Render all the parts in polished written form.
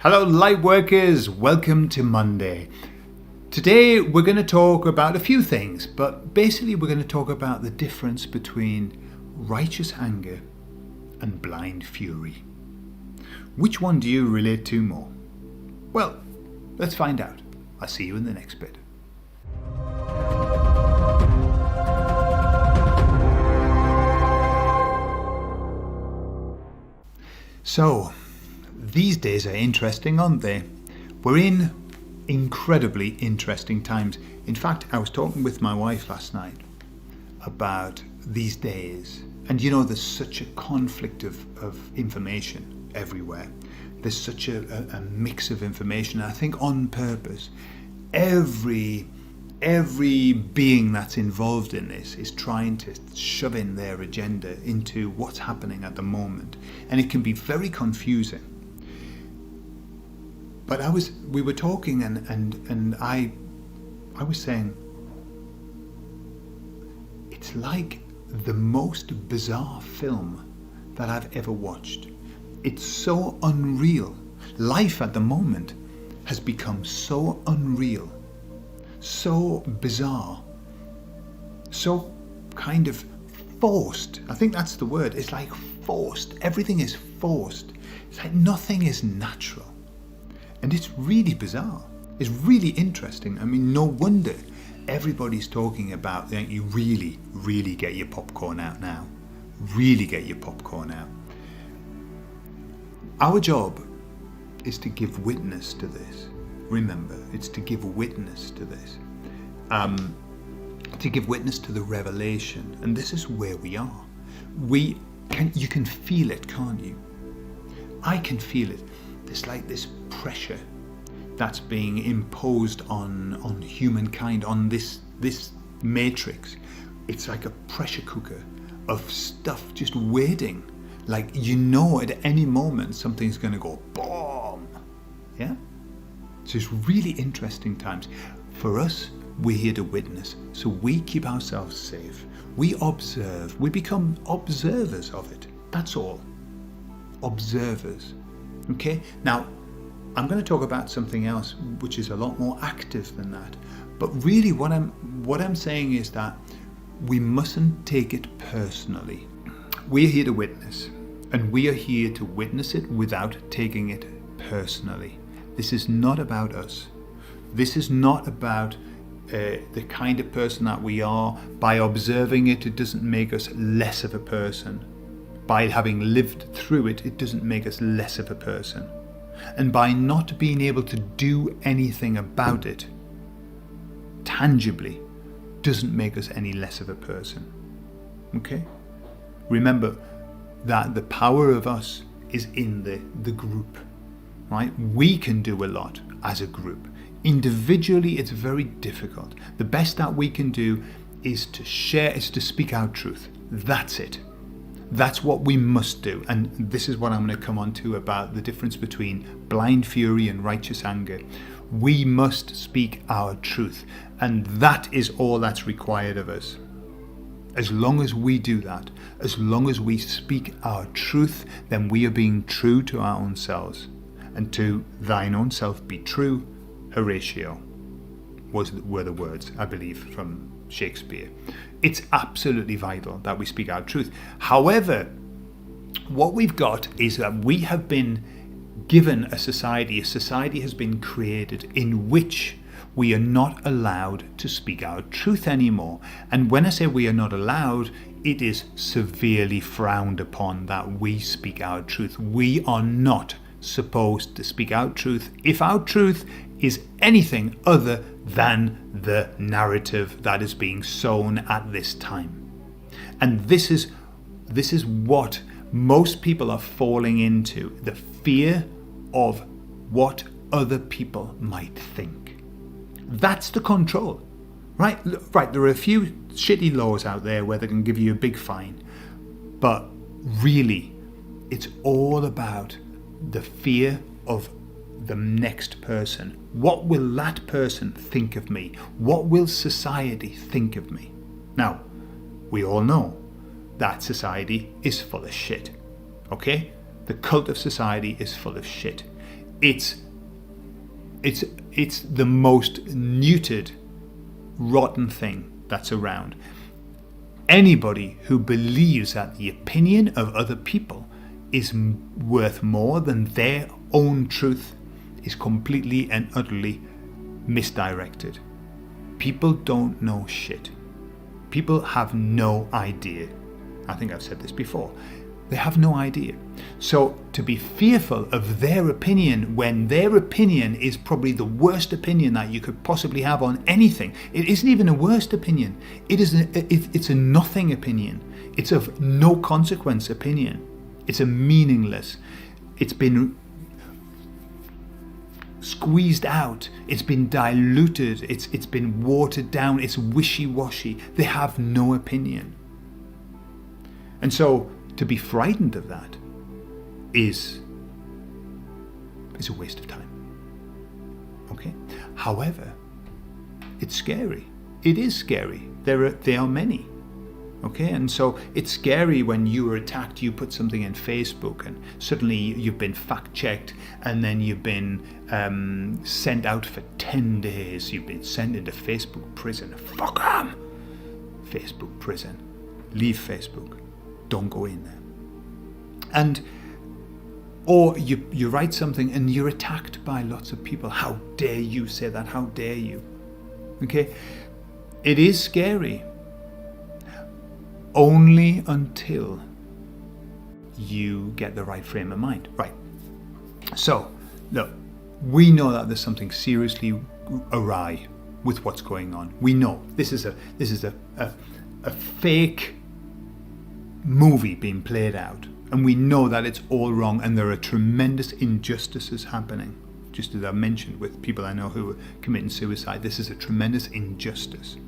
Hello Lightworkers, welcome to Monday. Today we're going to talk about a few things, but basically we're going to talk about the difference between righteous anger and blind fury. Which one do you relate to more? Well, let's find out. I'll see you in the next bit. So, these days are interesting, aren't they? We're in incredibly interesting times. In fact, I was talking with my wife last night about these days. And you know, there's such a conflict of information everywhere. There's such a mix of information. I think on purpose, every being that's involved in this is trying to shove in their agenda into what's happening at the moment. And it can be very confusing. But we were talking and I was saying, it's like the most bizarre film that I've ever watched. It's so unreal. Life at the moment has become so unreal, so bizarre, so kind of forced. I think that's the word. It's like forced. Everything is forced. It's like nothing is natural. And it's really bizarre. It's really interesting. I mean, no wonder everybody's talking about, you really get your popcorn out now. Really get your popcorn out. Our job is to give witness to this. Remember, it's to give witness to this. To give witness to the revelation. And this is where we are. You can feel it, can't you? I can feel it. There's like this pressure that's being imposed on humankind, on this matrix. It's like a pressure cooker of stuff just waiting. Like, you know, at any moment something's going to go boom. Yeah? So it's really interesting times. For us, we're here to witness. So we keep ourselves safe. We observe. We become observers of it. That's all. Observers. Okay? Now, I'm going to talk about something else which is a lot more active than that. But really what I'm saying is that we mustn't take it personally. We're here to witness, and we are here to witness it without taking it personally. This is not about us. This is not about the kind of person that we are. By observing it, it doesn't make us less of a person. By having lived through it, it doesn't make us less of a person. And by not being able to do anything about it, tangibly, doesn't make us any less of a person. Okay? Remember that the power of us is in the group, right? We can do a lot as a group. Individually, it's very difficult. The best that we can do is to share, is to speak our truth. That's it. That's what we must do. And this is what I'm going to come on to about the difference between blind fury and righteous anger. We must speak our truth. And that is all that's required of us. As long as we do that, as long as we speak our truth, then we are being true to our own selves. And to thine own self be true, Horatio, were the words, I believe, from Shakespeare. It's absolutely vital that we speak our truth. However, what we've got is that we have been given a society has been created in which we are not allowed to speak our truth anymore. And when I say we are not allowed, it is severely frowned upon that we speak our truth. We are not supposed to speak our truth if our truth is anything other than the narrative that is being sown at this time. And this is what most people are falling into, the fear of what other people might think. That's the control, right? Right, there are a few shitty laws out there where they can give you a big fine, but really, it's all about the fear of the next person. What will that person think of me? What will society think of me? Now, we all know that society is full of shit. Okay? The cult of society is full of shit. it's the most neutered, rotten thing that's around. Anybody who believes that the opinion of other people is worth more than their own truth is completely and utterly misdirected. People don't know shit. People have no idea. I think I've said this before. They have no idea. So to be fearful of their opinion when their opinion is probably the worst opinion that you could possibly have on anything. It isn't even a worst opinion. It's a nothing opinion. It's of no consequence opinion. It's a meaningless. It's been squeezed out. It's been diluted. It's been watered down. It's wishy-washy. They have no opinion. And so to be frightened of that is a waste of time. Okay? However, it's scary. It is scary. There are many. Okay? And so it's scary when you are attacked, you put something in Facebook and suddenly you've been fact-checked and then you've been sent out for 10 days. You've been sent into Facebook prison. Fuck 'em! Facebook prison. Leave Facebook. Don't go in there. And or you write something and you're attacked by lots of people. How dare you say that? How dare you? Okay? It is scary. Only until you get the right frame of mind. Right. So, look, we know that there's something seriously awry with what's going on. We know this is a fake movie being played out, and we know that it's all wrong and there are tremendous injustices happening. Just as I mentioned with people I know who are committing suicide, this is a tremendous injustice.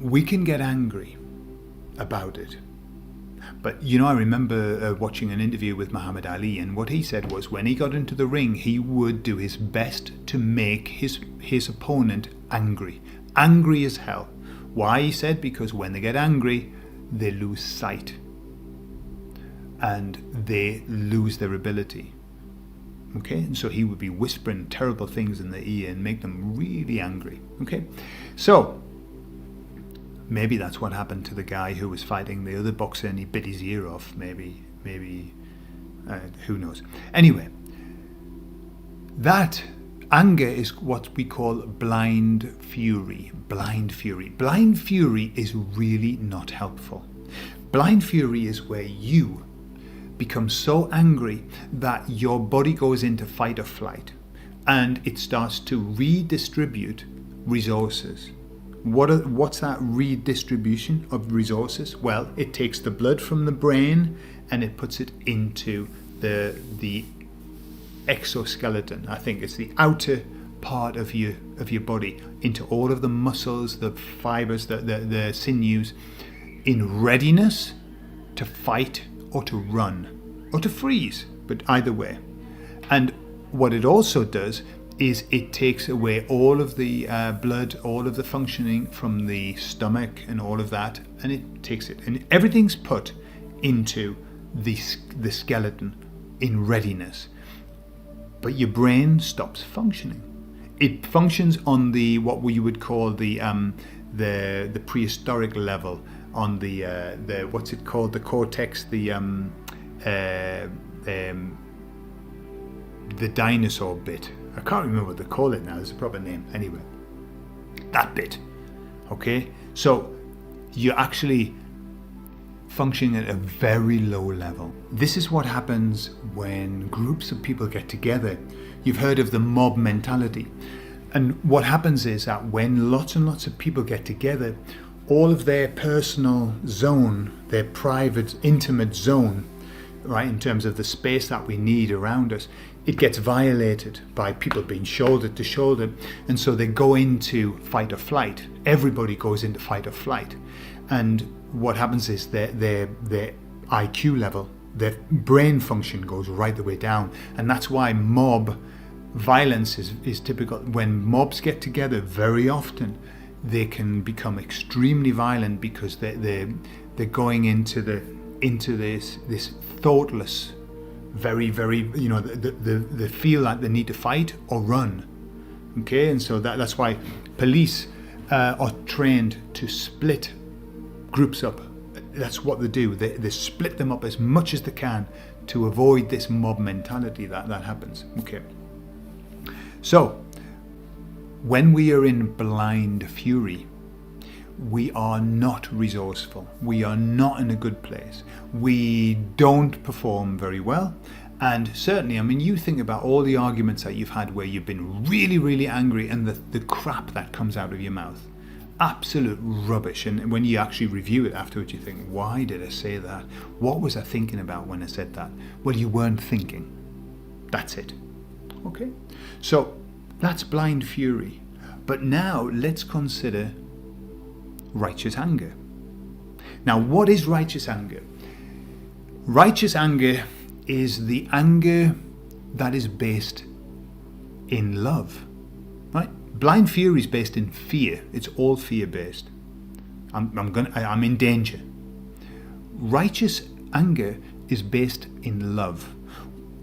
We can get angry about it, but I remember watching an interview with Muhammad Ali, and what he said was when he got into the ring he would do his best to make his opponent angry as hell. Why? He said because when they get angry they lose sight and they lose their ability. Okay, and so he would be whispering terrible things in their ear and make them really angry. Okay, so maybe that's what happened to the guy who was fighting the other boxer and he bit his ear off. Maybe, who knows? Anyway, that anger is what we call blind fury. Blind fury. Blind fury is really not helpful. Blind fury is where you become so angry that your body goes into fight or flight and it starts to redistribute resources. What's that redistribution of resources? Well, it takes the blood from the brain and it puts it into the exoskeleton. I think it's the outer part of your body, into all of the muscles, the fibers, the sinews, in readiness to fight or to run or to freeze, but either way. And what it also does is it takes away all of the blood, all of the functioning from the stomach and all of that, and it takes it, and everything's put into the skeleton in readiness. But your brain stops functioning. It functions on the what we would call the prehistoric level, on the what's it called, the cortex, the dinosaur bit. I can't remember what they call it now. There's a proper name. Anyway, that bit. Okay, so you're actually functioning at a very low level. This is what happens when groups of people get together. You've heard of the mob mentality. And what happens is that when lots and lots of people get together, all of their personal zone, their private, intimate zone, right, in terms of the space that we need around us, it gets violated by people being shoulder to shoulder. And so they go into fight or flight. Everybody goes into fight or flight. And what happens is their IQ level, their brain function goes right the way down. And that's why mob violence is typical. When mobs get together, very often they can become extremely violent because they're going into this thoughtless very, very, they feel like they need to fight or run. Okay, and so that's why police are trained to split groups up. That's what they do. They split them up as much as they can to avoid this mob mentality that happens. Okay. So, when we are in blind fury, we are not resourceful. We are not in a good place. We don't perform very well. And certainly, you think about all the arguments that you've had where you've been really, really angry, and the crap that comes out of your mouth. Absolute rubbish. And when you actually review it afterwards, you think, why did I say that? What was I thinking about when I said that? Well, you weren't thinking. That's it. Okay? So, that's blind fury. But now, let's consider righteous anger. Now, what is righteous anger? Righteous anger is the anger that is based in love, right? Blind fury is based in fear. It's all fear based. I'm in danger. Righteous anger is based in love.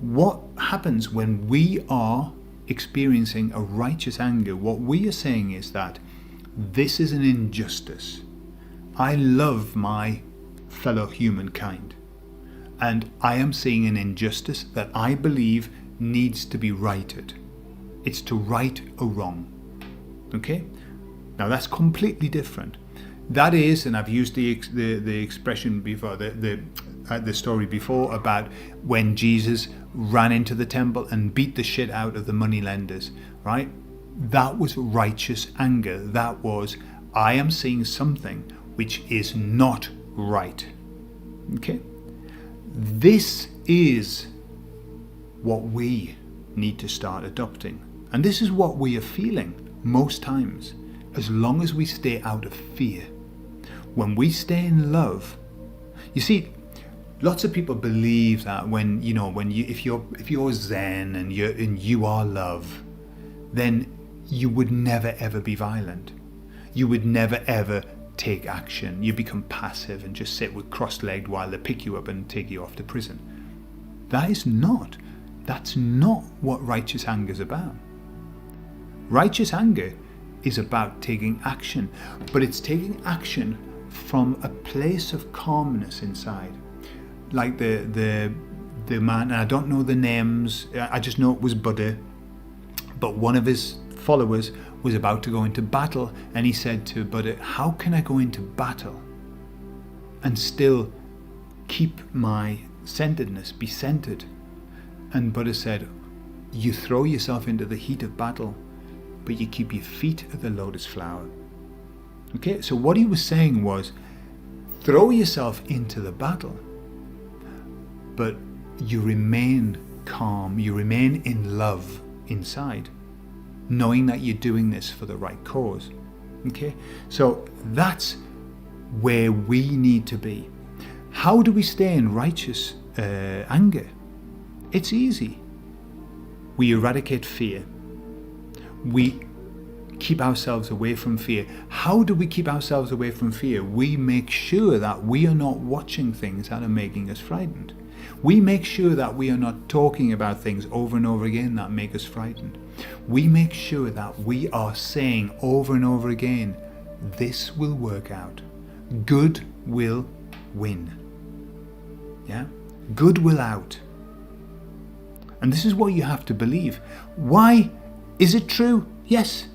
What happens when we are experiencing a righteous anger? What we are saying is that this is an injustice. I love my fellow humankind, and I am seeing an injustice that I believe needs to be righted. It's to right a wrong. Okay? Now that's completely different. That is, and I've used the expression before, the story before about when Jesus ran into the temple and beat the shit out of the moneylenders, right? That was righteous anger. That was, I am seeing something which is not right. Okay? This is what we need to start adopting. And this is what we are feeling most times, as long as we stay out of fear. When we stay in love, you see, lots of people believe that if you're Zen and you are love, then you would never ever be violent. You would never ever take action. You become passive and just sit with cross-legged while they pick you up and take you off to prison. That's not what righteous anger is about. Righteous anger is about taking action, but it's taking action from a place of calmness inside. Like the man, and I don't know the names, I just know it was Buddha, but one of his followers was about to go into battle, and he said to Buddha, how can I go into battle and still keep my centeredness, be centered? And Buddha said, you throw yourself into the heat of battle, but you keep your feet at the lotus flower. Okay, so what he was saying was, throw yourself into the battle, but you remain calm, you remain in love inside, knowing that you're doing this for the right cause. Okay, so that's where we need to be. How do we stay in righteous anger? It's easy. We eradicate fear. We keep ourselves away from fear. How do we keep ourselves away from fear? We make sure that we are not watching things that are making us frightened. We make sure that we are not talking about things over and over again that make us frightened. We make sure that we are saying over and over again, this will work out. Good will win. Yeah? Good will out. And this is what you have to believe. Why? Is it true? Yes.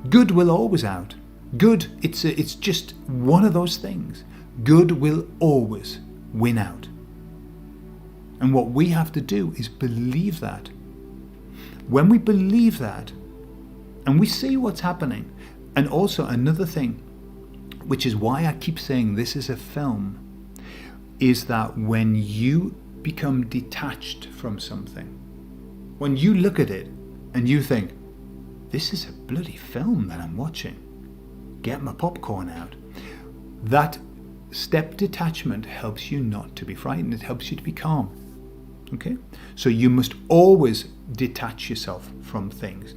Good will always out. Good, it's just one of those things. Good will always win out. And what we have to do is believe that. When we believe that, and we see what's happening, and also another thing, which is why I keep saying this is a film, is that when you become detached from something, when you look at it and you think, this is a bloody film that I'm watching, get my popcorn out. That step detachment helps you not to be frightened. It helps you to be calm. Okay? So you must always detach yourself from things.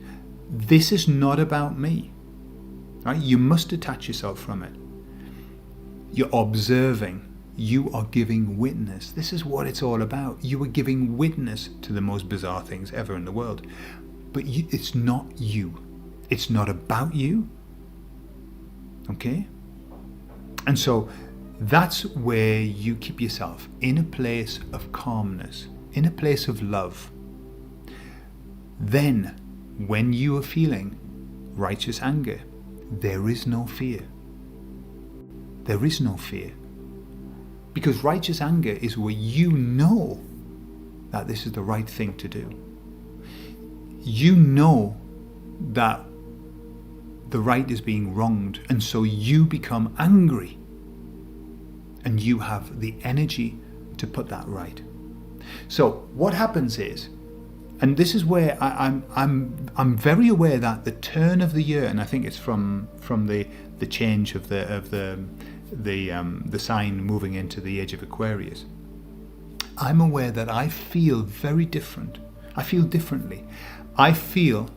This is not about me. Right? You must detach yourself from it. You're observing. you are giving witness. This is what it's all about. You are giving witness to the most bizarre things ever in the world. But it's not you. It's not about you. Okay? And so that's where you keep yourself in a place of calmness, in a place of love. Then, when you are feeling righteous anger, there is no fear. There is no fear. Because righteous anger is where you know that this is the right thing to do. You know that the right is being wronged, and so you become angry. And you have the energy to put that right. So what happens is, and this is where I'm very aware that the turn of the year, and I think it's from the change of the sign moving into the age of Aquarius. I'm aware that I feel very different. I feel differently. I feel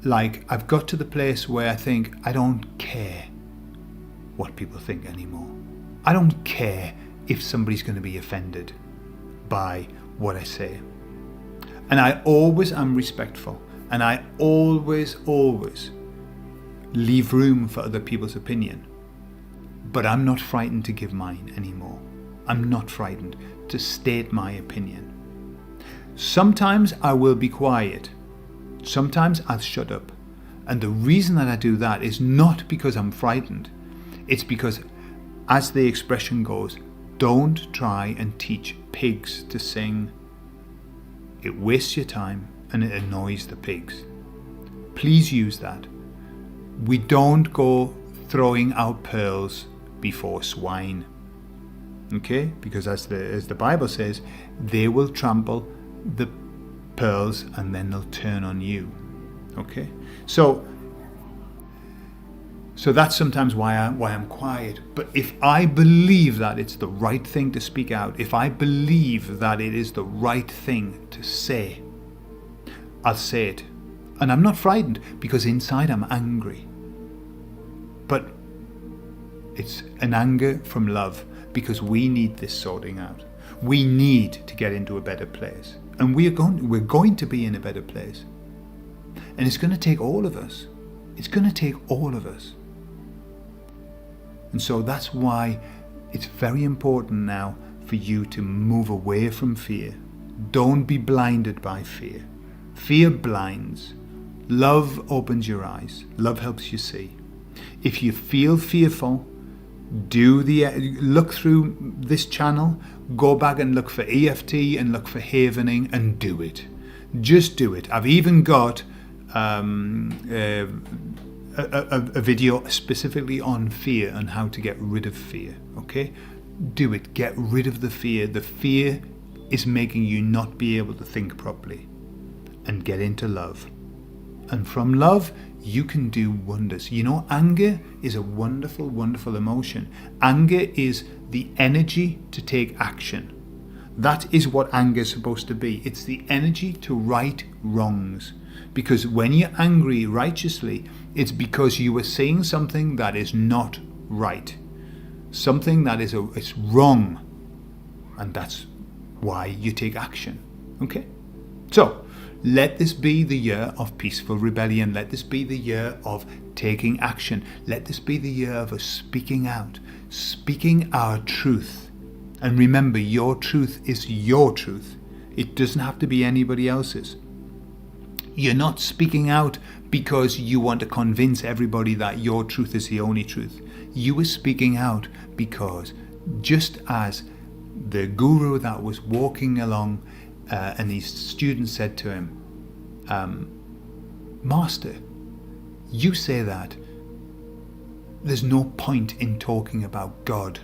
like I've got to the place where I think I don't care what people think anymore. I don't care if somebody's going to be offended by what I say. And I always am respectful. And I always leave room for other people's opinion. But I'm not frightened to give mine anymore. I'm not frightened to state my opinion. Sometimes I will be quiet. Sometimes I'll shut up. And the reason that I do that is not because I'm frightened. It's because, as the expression goes, don't try and teach pigs to sing. It wastes your time and it annoys the pigs. Please use that. We don't go throwing out pearls before swine. Okay? Because as the Bible says, they will trample the pearls and then they'll turn on you. Okay? So that's sometimes why I'm quiet. But if I believe that it's the right thing to speak out, if I believe that it is the right thing to say, I'll say it. And I'm not frightened because inside I'm angry. But it's an anger from love because we need this sorting out. We need to get into a better place. And we're going to be in a better place. And it's going to take all of us. It's going to take all of us. And so that's why it's very important now for you to move away from fear. Don't be blinded by fear. Fear blinds. Love opens your eyes. Love helps you see. If you feel fearful, look through this channel, go back and look for EFT and look for havening and do it. Just do it. I've even got a video specifically on fear and how to get rid of fear. Okay? Do it. Get rid of the fear. The fear is making you not be able to think properly. And get into love. And from love, you can do wonders. You know, anger is a wonderful, wonderful emotion. Anger is the energy to take action. That is what anger is supposed to be. It's the energy to right wrongs. Because when you're angry righteously, it's because you are saying something that is not right. Something that is it's wrong. And that's why you take action. Okay? So, let this be the year of peaceful rebellion. Let this be the year of taking action. Let this be the year of us speaking out, speaking our truth. And remember, your truth is your truth. It doesn't have to be anybody else's. You're not speaking out because you want to convince everybody that your truth is the only truth. You are speaking out because just as the guru that was walking along and his student said to him, Master, you say that there's no point in talking about God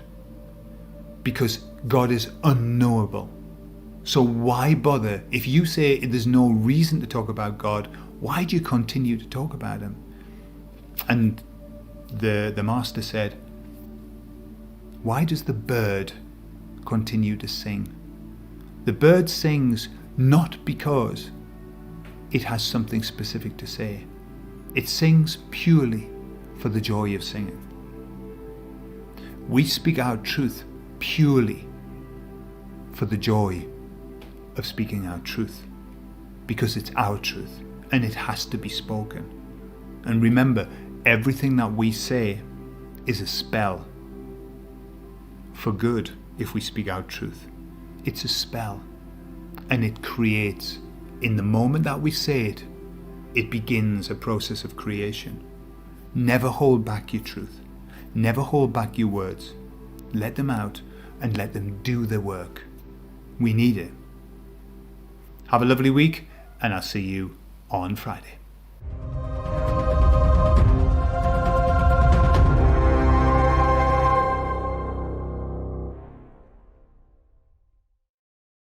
because God is unknowable. So why bother? If you say there's no reason to talk about God, why do you continue to talk about him? And the master said, why does the bird continue to sing? The bird sings not because it has something specific to say. It sings purely for the joy of singing. We speak our truth purely for the joy of speaking our truth, because it's our truth and it has to be spoken. And remember, everything that we say is a spell for good if we speak our truth. It's a spell, and it creates, in the moment that we say it, it begins a process of creation. Never hold back your truth. Never hold back your words. Let them out and let them do their work. We need it. Have a lovely week, and I'll see you on Friday.